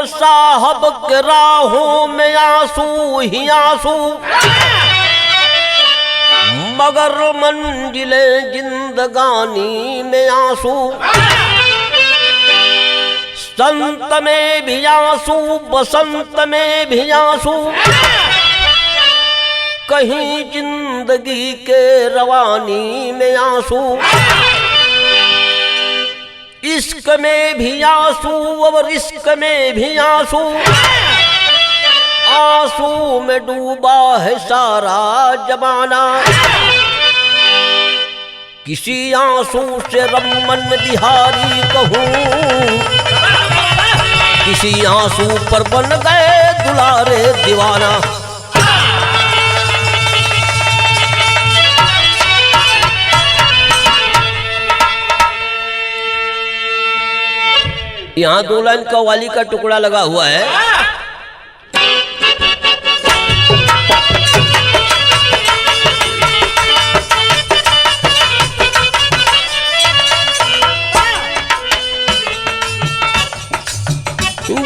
साहब के राहों में आंसू ही आंसू, मगर मंजिले जिंदगानी में आंसू। संत में भी आंसू, बसंत में भी आंसू, कहीं जिंदगी के रवानी में आंसू। इश्क में भी आंसू और इश्क में भी आंसू, आंसू में डूबा है सारा जमाना। किसी आंसू से रमन बिहारी कहूँ, किसी आंसू पर बन गए दुलारे दीवाना। यहाँ 2 लाइन कव्वाली का टुकड़ा लगा हुआ है।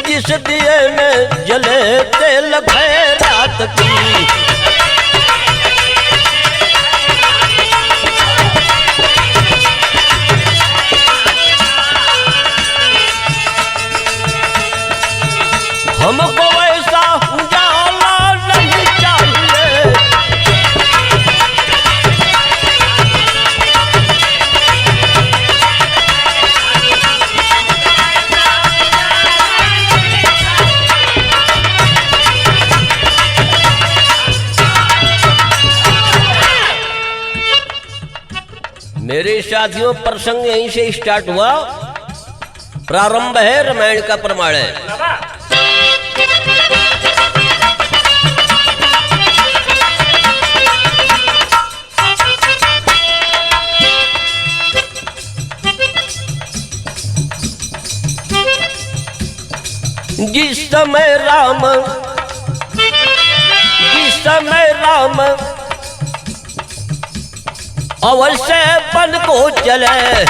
जिस दिए में जले तेल रात की, हमको वैसा उजाला नहीं चाहिए। मेरे साथियों, प्रसंग यहीं से स्टार्ट हुआ, प्रारंभ है, रामायण का प्रमाण है। जिस समय राम अवश्य बन को चले,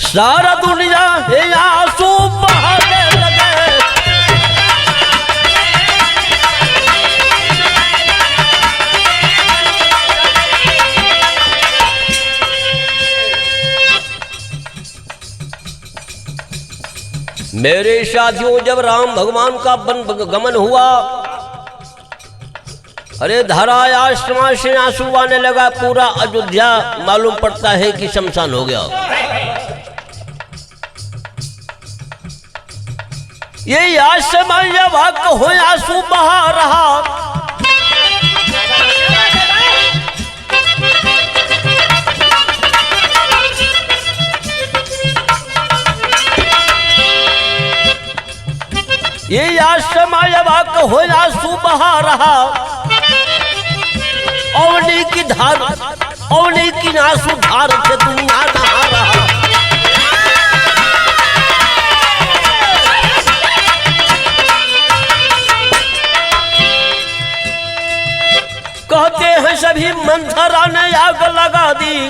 सारा दुनिया है आंसू बहाने लगे। मेरे साथियों, जब राम भगवान का वन गमन हुआ, अरे धराया आश्रमा से आंसू आने लगा, पूरा अयोध्या मालूम पड़ता है कि शमशान हो गया। ये आश्रमा जब हक हो आंसू बहा रहा, ये आश्रमा जब हक हो आंसू बहा रहा, अवनी की धार, अवनी की आंसू धार से दुनिया नहा रहा। कहते हैं सभी मंथरा ने आग लगा दी,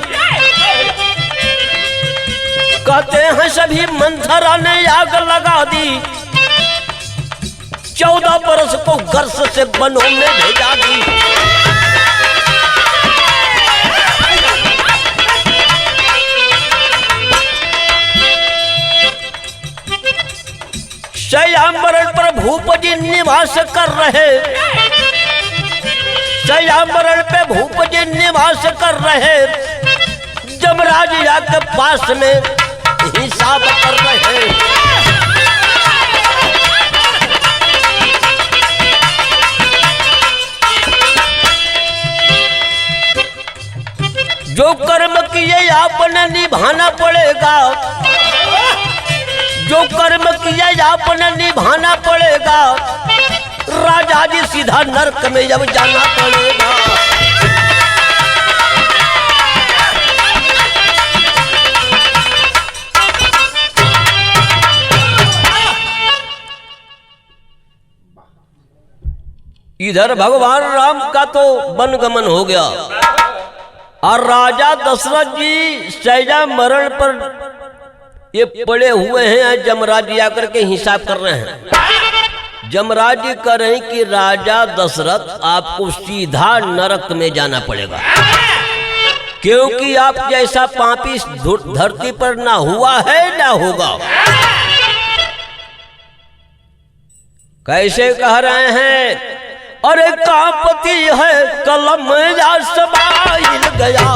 कहते हैं सभी मंथरा ने आग लगा दी, 14 बरस को गर्स से बनों में भेजा दी। शयामरण पर भूप जी निवास कर रहे, शयामरण पे भूप जी निवास कर रहे, जमराज के पास में हिसाब कर रहे। जो कर्म किए आपने निभाना पड़ेगा, जो कर्म किए आपने निभाना पड़ेगा, राजा जी सीधा नरक में जब जाना पड़ेगा। इधर भगवान राम का तो वनगमन हो गया और राजा दशरथ जी सैजा मरण पर ये पड़े हुए हैं। जमराज जी आकर के हिसाब कर रहे हैं। जमराज जी कह रहे हैं कि राजा दशरथ आपको सीधा नरक में जाना पड़ेगा, क्योंकि आप जैसा पापी धरती पर ना हुआ है ना होगा। कैसे कह रहे हैं? अरे कांपती है कलम या समाइल गया,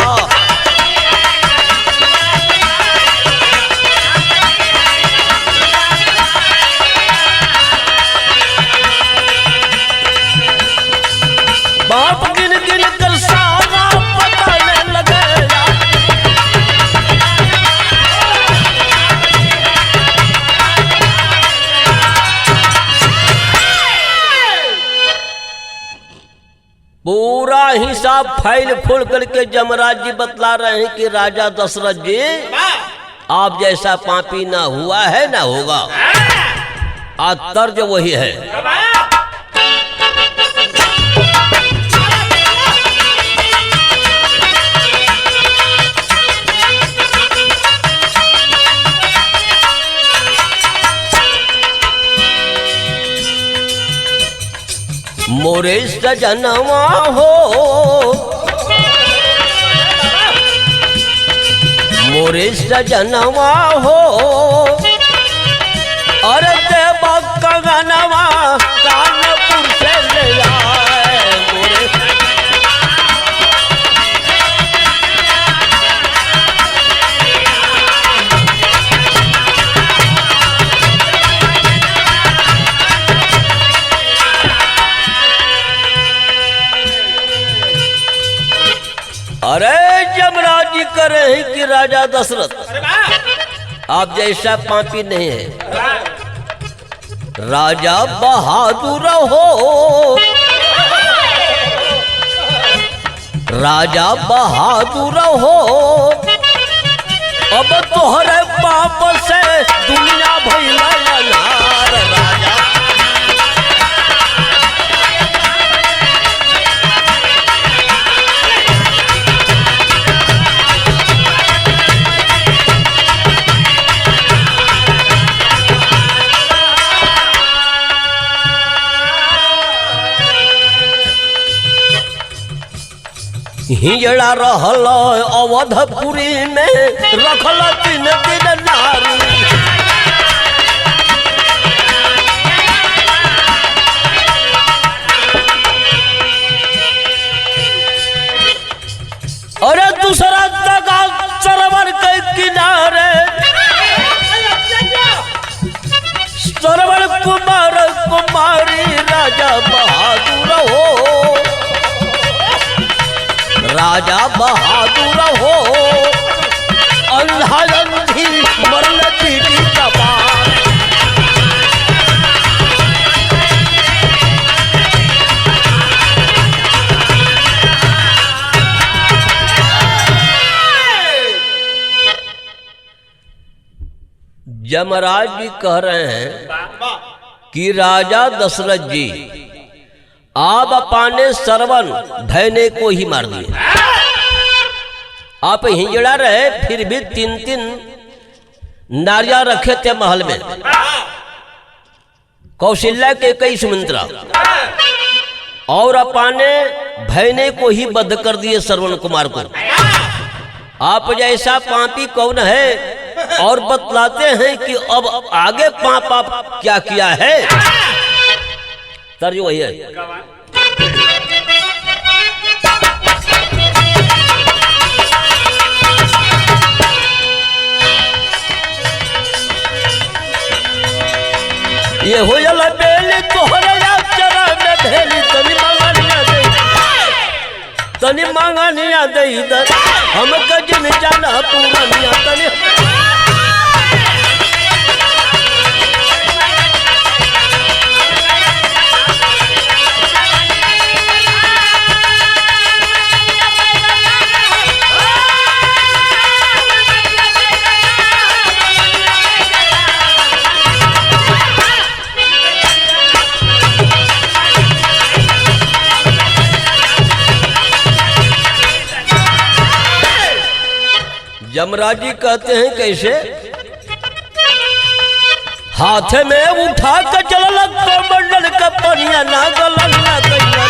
बाप गिन गिन कर सारा बताने लगेगा। पूरा हिसाब फाइल खोल करके जमराज जी बतला रहे हैं कि राजा दशरथ जी आप जैसा पापी ना हुआ है ना होगा। आज तर्ज वही है। मोरे सजनवा हो, मोरे सजनवा हो, अरे देवा कंगनवा कानपुर से ले आए। मोरे अरे जमराज जी कह रहे हैं कि राजा दशरथ आप जैसा पापी नहीं है। राजा बहादुर हो, राजा बहादुर हो, अब तोहरे पाप से दुनिया भइला अनार। राजा हिजड़ा रहल अवधपुरी में रखल 3 दिन नारी। अरे दूसरा जगह सरोवर के किनारे सरोवर कुमार कुमारी राजा बहादुर हो, राजा बहादुर हो, अंधा अंधी मरल पीटी कपार। जमराज जी कह रहे हैं कि राजा दशरथ जी आप अपने सरवन भयने को ही मार दिए। आप हिजड़ा रहे फिर भी 3 नारियां रखे थे महल में। कौशल्या के कई सुमित्रा और अपने भयने को ही बद्ध कर दिए श्रवण कुमार को। आप जैसा पापी कौन है? और बतलाते हैं कि अब आगे पाप आप क्या किया है। तर्ज वही है। ये हो जाला बेली तोहरे चरा में भेली तनी मांगनिया दे इधर हम कजन जाना पूरनिया तनी। यमराज जी कहते हैं कैसे? हाथ में उठा के चलल कमंडल का पनिया, ना गलन ना कहिया,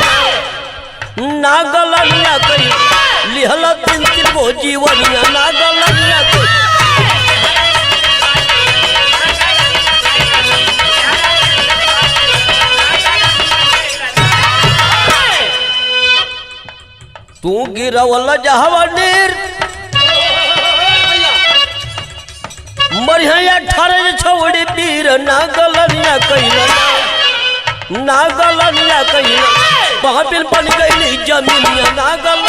ना गलन ना कहिया, लिहल तीन तीन गो जीवनिया, ना गलन ना कहिया। तू गिरवल जहवानीर मरिया 18 छोड़ी पीर, ना गलनिया कहिला, ना गलनिया कहिला, पापिल बन गई जमीनिया, ना गल।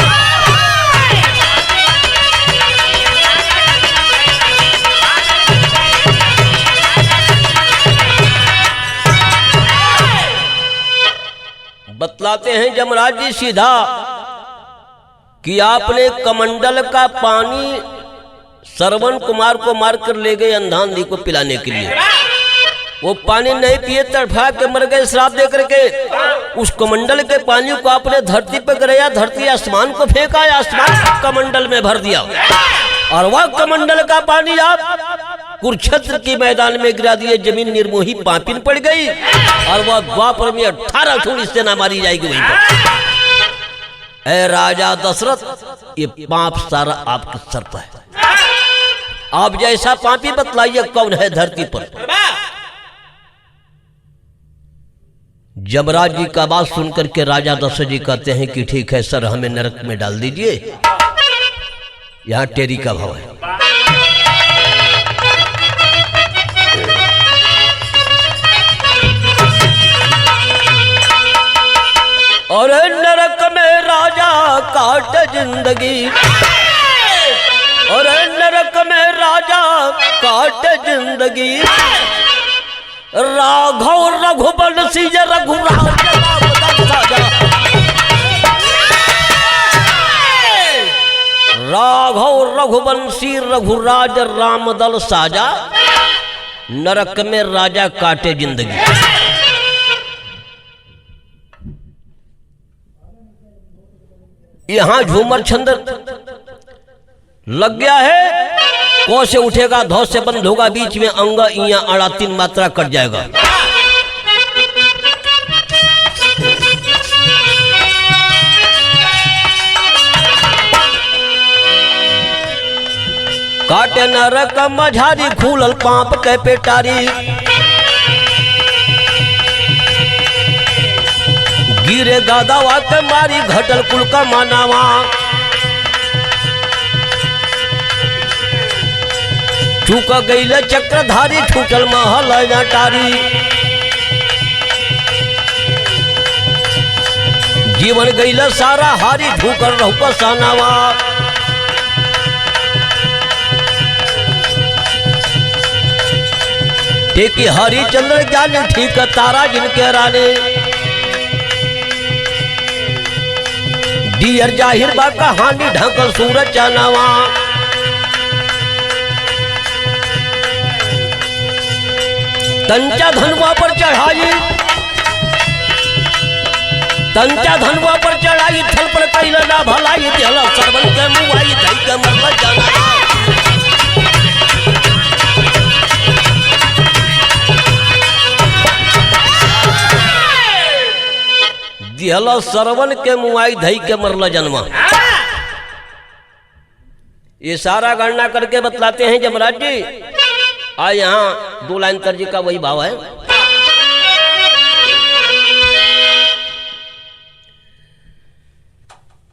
बतलाते हैं यमराज जी सीधा कि आपने कमंडल का पानी श्रवण कुमार को मारकर ले गए अंधांधी को पिलाने के लिए। वो पानी नहीं पिए, तड़फा के मर गए श्राप दे करके। उस कमंडल के पानी को आपने धरती पर गिराया, धरती आसमान को फेंका, आसमान कमंडल में भर दिया, और वह कमंडल का पानी आप कुरुक्षेत्र के मैदान में गिरा दिए। जमीन निर्मोही पापिन पड़ गई, और वह द्वापर में 18 थोड़ी सेना मारी जाएगी वहीं पर। ऐ राजा दशरथ, ये पाप सारा आपके सर पर है। आप जैसा पापी बतलाइए कौन है धरती पर? यमराज जी का बात सुनकर के राजा दशरथ जी कहते हैं कि ठीक है सर, हमें नरक में डाल दीजिए, यहां टेरी का भाव है। और नरक में राजा काट जिंदगी, और नरक में राजा काट जिंदगी, राघव रघुवंशी रघुराज राघव रघुवंशी रघुराज रामदल साजा, नरक में राजा काटे जिंदगी। यहां झूमर छंद लग गया है, को से उठेगा, धौ से बंद होगा, बीच में अंग इया अड़ा 3 मात्रा कट जाएगा। काटे नरक मझारी, खूलल पाप के पेटारी, गिरे गादावा के मारी, घटल कुल का मानावा, चूक गईले चक्रधारी, छूटल महल नटारी, जीवन गईले सारा हारी, झूकर रहू पसानावा, टेकी हरिचंद्र ज्ञानी, ठीक तारा जिनके राने, डियर जाहिर बा कहानी, ढंकल सूरज चानावा, तंचा धनुआ पर चढ़ाई, तंचा धनुआ पर चढ़ाई, थल पर कैला ना भलाई, दिहला सरवन के मुआई, धई के मरला जाना, दिहला सरवन के मुआई, धई के मरला जन्मा। ये सारा गणना करके बतलाते हैं यमराज जी। यहाँ 2 लाइन तर्ज का वही भाव है।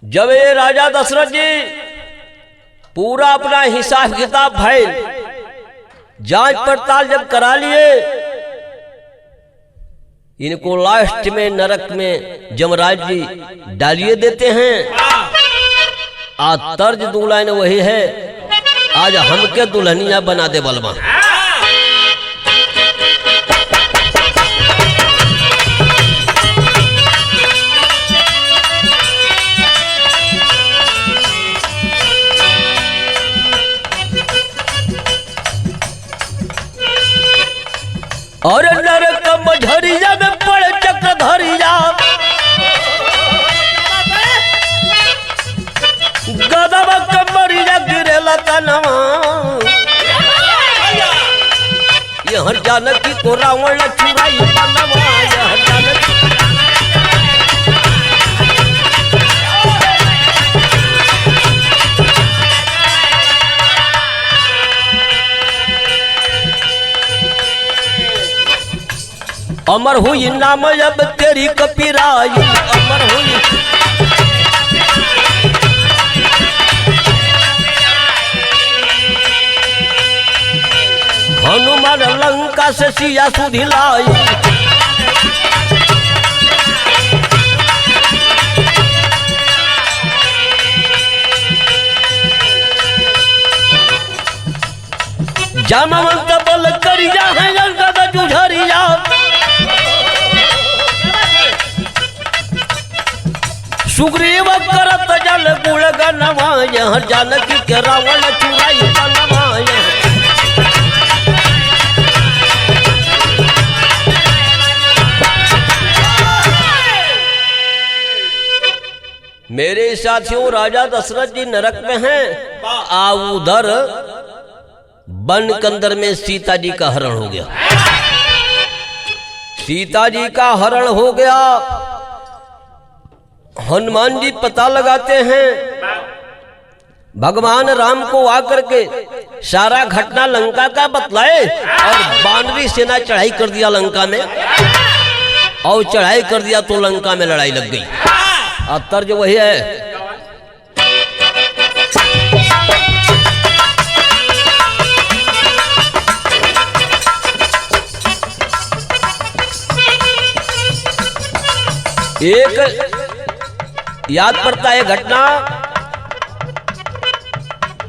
जब ये राजा दशरथ जी पूरा अपना हिसाब किताब भइल, जांच पड़ताल जब करा लिए, इनको लास्ट में नरक में यमराज जी डालिए देते हैं। आज तर्ज 2 लाइन वही है, आज हमके दुल्हनिया बना दे बलमा। और नरक मझरिया में पड़े चक्रधरिया, गदवा कमरिया गिरेला तनवा, जानकी को रावण चुराई बनवा, यह जानकी अमर हुई नाम अब तेरी कपिराई, अमर हुई हनुमान लंका से सिया सुधिलाई, जामवंत बल करिया है अंगद जुझरिया, सुग्रीव करत जल गुण गनवा, यह जानकी के रावण चुराई बनवा, मेरे साथियों राजा दशरथ जी नरक में हैं, आ उधर वन कंदर में सीता जी का हरण हो गया, सीता जी का हरण हो गया। हनुमान जी पता लगाते हैं, भगवान राम को आकर के सारा घटना लंका का बतलाए, और बानरी सेना चढ़ाई कर दिया लंका में, और चढ़ाई कर दिया तो लंका में लड़ाई लग गई। और तर्ज वही है, एक याद पड़ता है घटना,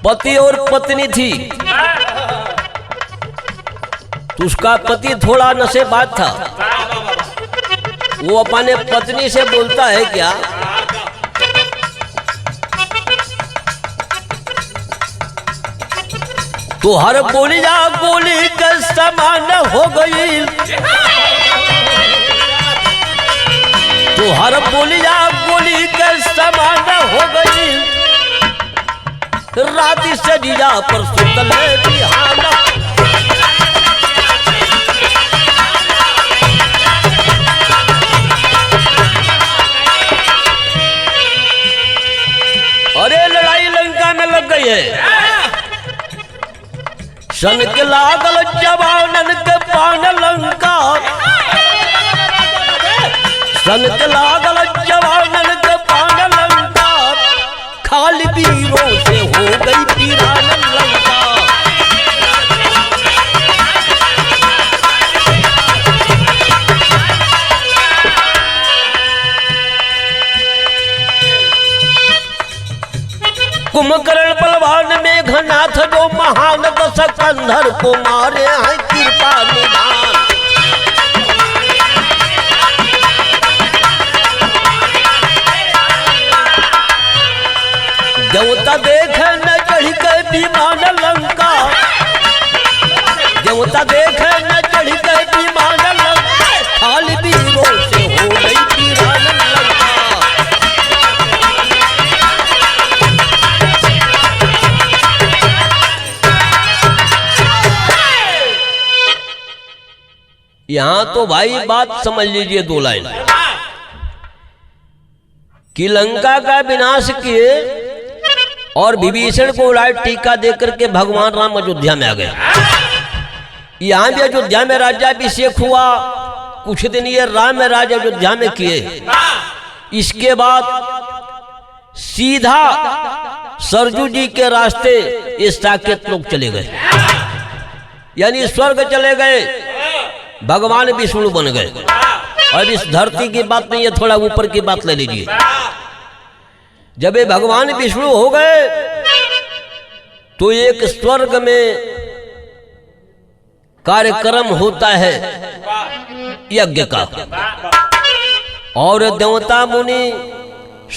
पति और पत्नी थी, तो उसका पति थोड़ा नशेबाज था, वो अपने पत्नी से बोलता है क्या, तो हर बोली जा गोली का समान हो गई, तो हर बोली जा गोली का समान हो गई, रात से जिया पर सुतल बिहाना, अरे लड़ाई लंका में लग गई है, सन के लागल जवानन के पान लंका, सन के लागल जवानन के पान लंका, खाली वीरों से हो गई पीरान लंका। कुंभकर्ण बलवान मेघनाथ जो महान दस कंधर को मारे हैं कृपा निधान, देवता देखे न चढ़ के विमान लंका, देवता देखे न चढ़ के विमान लंका, खाली वीरों से हो गई पीरान लंका। यहां तो भाई बात समझ लीजिए, दो लाइन कि लंका का विनाश किए और विभीषण को उड़ाए टीका देकर के भगवान राम अयोध्या में आ गए। यहां भी अयोध्या में राज्याभिषेक हुआ, कुछ दिन ये राम राज अयोध्या में किए, इसके बाद सीधा सरजू जी के रास्ते ये साकेत लोग चले गए, यानी स्वर्ग चले गए, भगवान विष्णु बन गए। और इस धरती की बात नहीं है, थोड़ा ऊपर की बात ले लीजिए। जब ये भगवान विष्णु हो गए तो एक स्वर्ग में कार्यक्रम होता है यज्ञ का, और देवता मुनि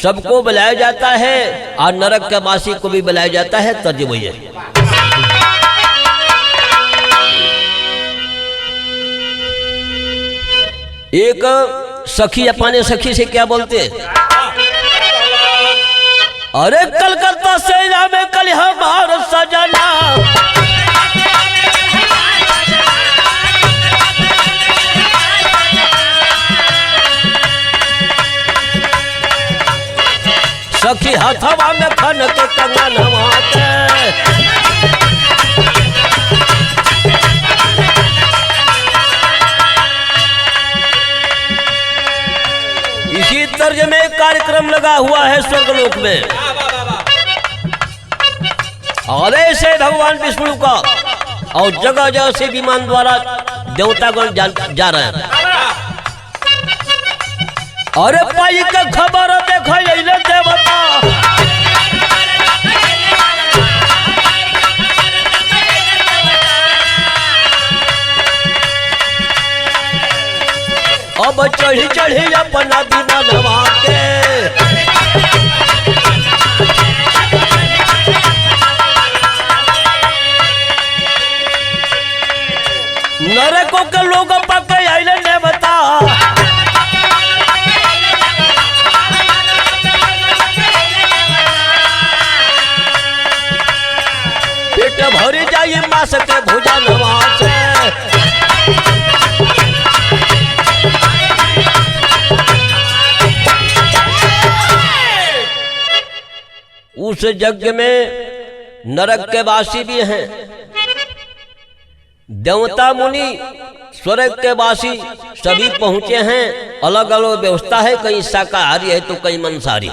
सबको बुलाया जाता है, और नरक के वासी को भी बुलाया जाता है। तर्ज वही है, एक सखी अपने सखी से क्या बोलते, अरे कलकत्ता से में कल हमार सजना, हथवा में खन के कंगनवा के। इसी तर्ज में कार्यक्रम लगा हुआ है स्वर्गलोक में। आदेश है भगवान विष्णु का और जगह जगह से विमान द्वारा देवतागण जा रहे हैं। अरे पाई का खबर देखो देवता, अब चढ़ी चढ़ी अपना विमानवा के। नरकों के लोग पके आइले देवता, पेट भरी जाई मास के भुजनवा से। उस यज्ञ में नरक के वासी भी हैं, देवता मुनि स्वर्ग के वासी सभी पहुंचे हैं। अलग अलग व्यवस्था है, कहीं शाकाहारी है तो कहीं मांसाहारी।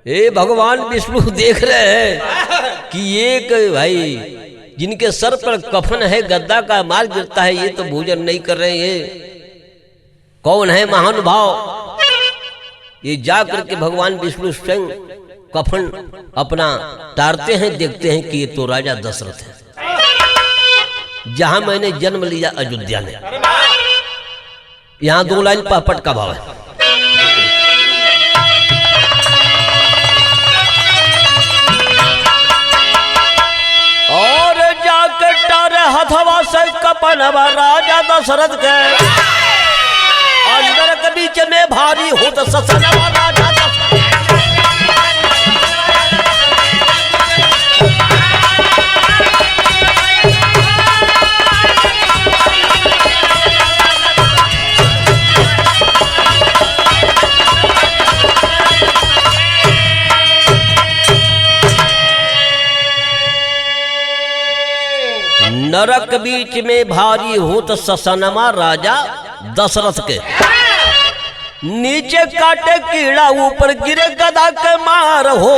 ये भगवान विष्णु देख रहे हैं कि एक भाई जिनके सर पर कफन है, गद्दा का माल गिरता है, ये तो भोजन नहीं कर रहे। ये कौन है महानुभाव? ये जा करके भगवान विष्णु स्वयं कफन अपना तारते हैं, देखते हैं कि ये तो राजा दशरथ है, जहां मैंने जन्म लिया अयोध्या में। यहां 2 लाइन पापट का भाव है। और जाके टारे हथवा से कपनवा राजा दशरथ के, अंदर के बीच में भारी हो तो ससनवा राजा नरक बीच में भारी हो तो ससनमा राजा दशरथ के। नीचे काटे कीड़ा ऊपर गिरे गदा के मार हो,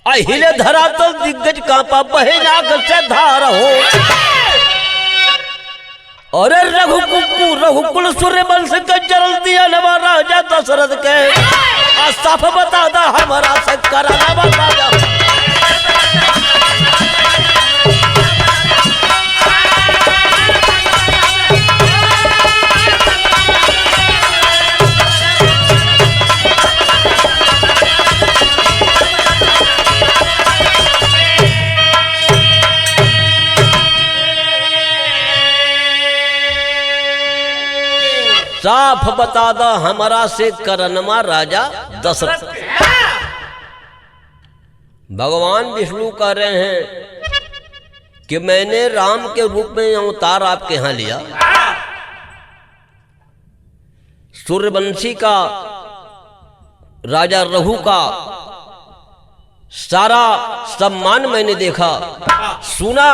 अहिले धरातल दिग्गज कांपा बहे नाग से धार हो। अरे रघुकुल सूर्य वंश के जरल दिया नवा राजा दशरथ के। साफ बता दा हमारा से कराना बता दा। साफ बता दो हमारा से करनमा राजा दशरथ। भगवान विष्णु कह रहे हैं कि मैंने राम के रूप में अवतार आपके यहां लिया। सूर्यवंशी का राजा रघु का सारा सम्मान मैंने देखा सुना,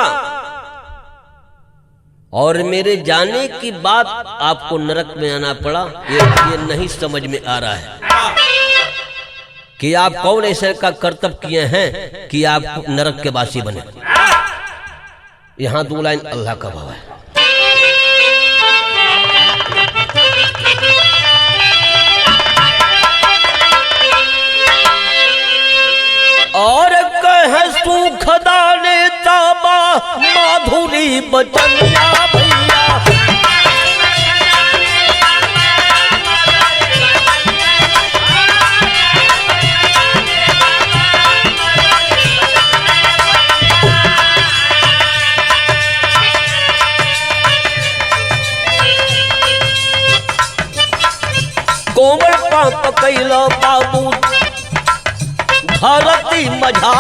और मेरे जाने की बात आपको नरक में आना पड़ा। ये नहीं समझ में आ रहा है कि आप कौन ऐसे का कर्तव्य किए हैं कि आप नरक के वासी बने। यहां 2 लाइन अल्लाह का भाव है। और कह सुख दाने ताबा माधुरी बचनिया भैया। कोमल पाप कैलो बाबू धरती मझा।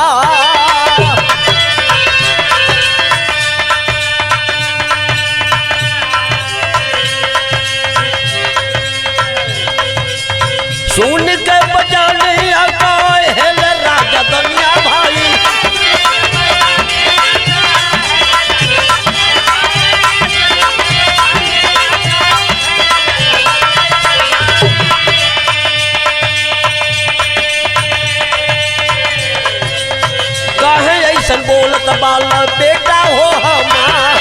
बोलत बाल बेटा हो हमार।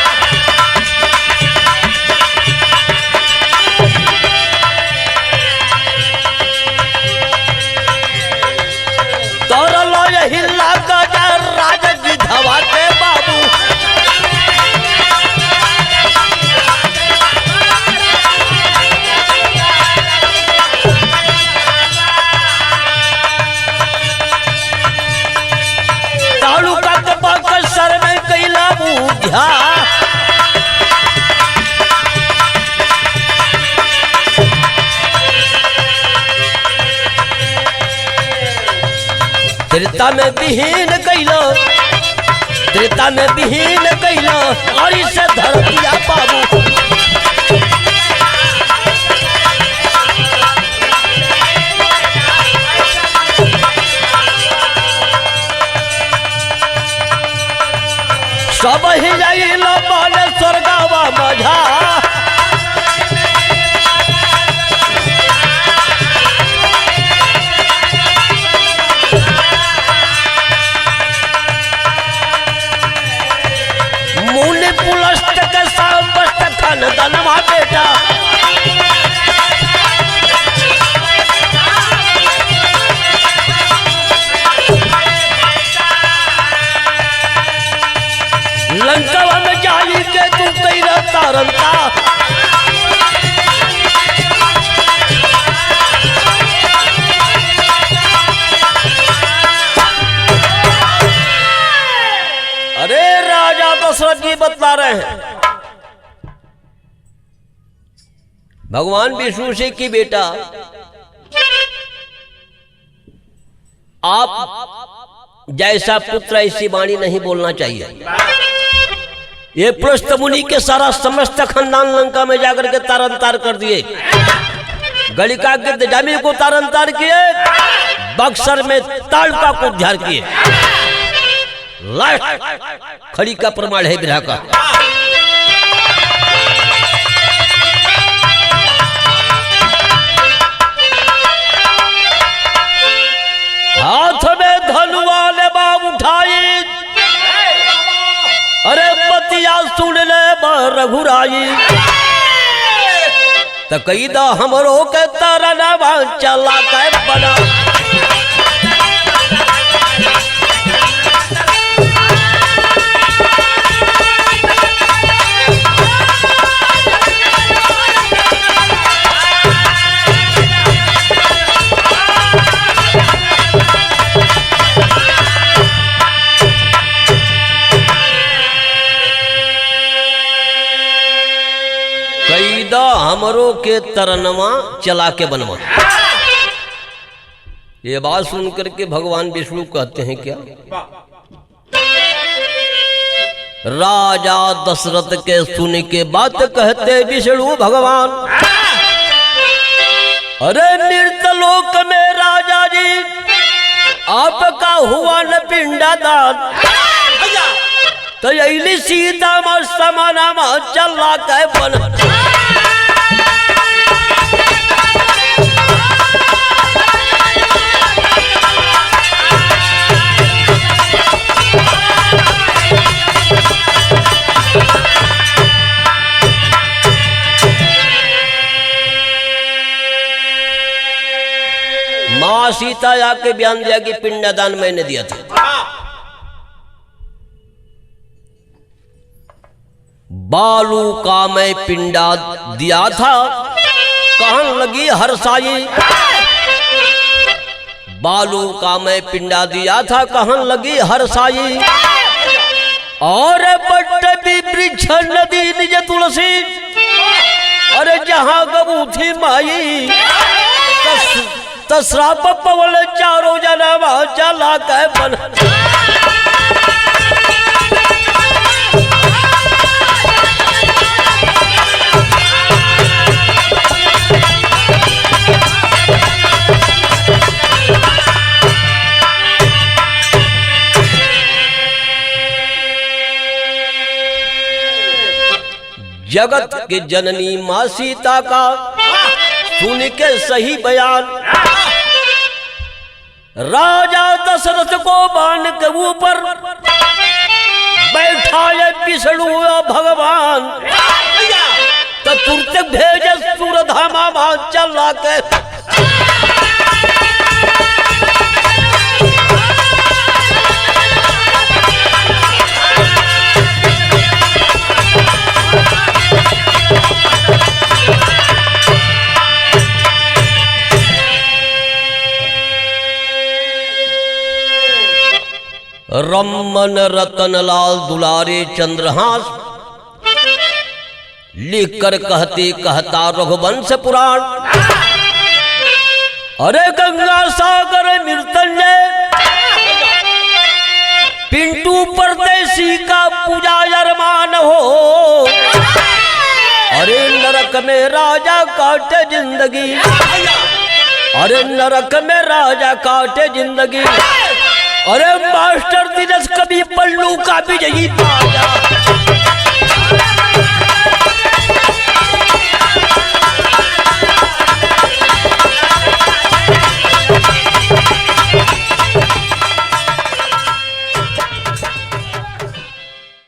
तोर लो हिला गजा राज विधवा के बाबू। सर में कैला बूझा त्रेता में विहीन कैला, त्रेता में विहीन कैला और इसे धर दिया बाबू। सब ही जाइल बन स्वर्गवा मझा। मुनि पुलस्त के समस्त खानदानवा बेटा। लंकावा में जाई के तू कैरा तारंता। अरे राजा दशरथ जी बतला रहे हैं भगवान विष्णु से कि बेटा आप जैसा पुत्र ऐसी वाणी नहीं बोलना चाहिए। ये पृष्ठ मुनि के सारा समस्त खानदान लंका में जाकर के तारन तार कर दिए। गलिका के दजामी को तारन तार किए, बक्सर में तालुका को उद्धार किए। लास्ट खड़ी का प्रमाण है विरह का। हाथ में धनुआ ले बाब उठाई, अरे बतिया सुन ले रघुराई। तो कई दा हमरो के तरनवा चला के बना। हमरो के तरनवा चला के बनवा। ये बात सुन करके भगवान विष्णु कहते हैं क्या, राजा दशरथ के सुन के बात कहते विष्णु भगवान। अरे निर्तलोक में राजा जी आपका हुआ न पिंडादान। तो यही सीता में समाना में चला के बन। माँ सीता आके बयान दिया कि पिंडदान मैंने दिया था। बालू का मैं पिंडा दिया था, कहन लगी हरसाई। बालू का मैं पिंडा दिया था, कहन लगी हरसाई। और बट भी वृक्ष नदी निज तुलसी, अरे जहां गबू थी माई। तसराप पवल चारों जनवा चला के बन। जगत के जननी माँ सीता का सुन के सही बयान, राजा दशरथ को बाण के ऊपर बैठा ये विष्णु भगवान तो तुरते भेजे सूरधामा चल के रमन रतन लाल दुलारे चंद्रहास लिख कर कहते कहता रघुवंश पुराण। अरे गंगा सागर मृत्युंजय पिंटू परदेसी का पूजा अरमान हो। अरे नरक में राजा काटे जिंदगी, अरे नरक में राजा काटे जिंदगी। अरे मास्टर दिनेश कभी पल्लू का विजयी ताजा।